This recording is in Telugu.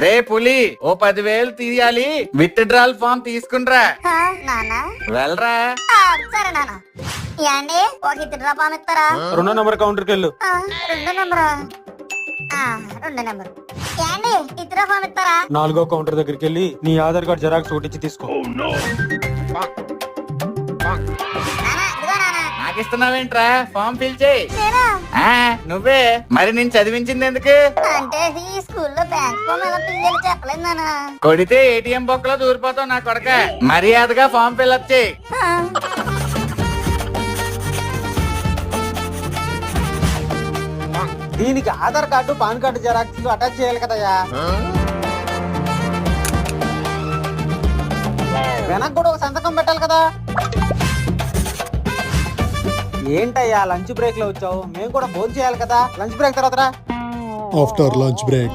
రే పులి, ఓ 10,000 తీయాలి, విత్ డ్రాల్ ఫామ్ తీసుకుండ్రా. నానా వెళ్ళరా. సరే నానా. ఏండి ఒక ఇతర రూపాయలు ఇస్తారా? 2వ నెంబర్ కౌంటర్కి వెళ్ళు. 2 నెంబరా? 2 నెంబర్. ఏండి ఇతర రూపాయలు ఇస్తారా? 4వ కౌంటర్ దగ్గరికి వెళ్ళి నీ ఆధార్ కార్డ్ జెరాక్స్ ఒకటి తీసుకో. నానా ఇదిగో నానా. నాకు ఇస్తున్నావేంట్రా? ఫామ్ ఫిల్ చేయి. నేనా? నువ్వే. మరి నేను చదివించింది ఎందుకు? అంటే ఈ స్కూల్లో బ్యాంక్ ఫామ్ ఎలా పిల్లలు చెప్పలేదు నానా. కొడితే ఏటీఎం బొక్కలో దూరిపోతావు నా కొడక. మర్యాదగా ఫామ్ ఫిల్ అప్ చేయి. దీనికి Aadhaar card pan card xerox attach చేయాలి కదయ్యా. వెనక్ కూడా ఒక సంతకం పెట్టాలి కదా. ఏంటయ్యా లంచ్ బ్రేక్ లో వచ్చావు? మేము కూడా భోజనం చేయాలి కదా. లంచ్ బ్రేక్ తర్వాత రా. After lunch break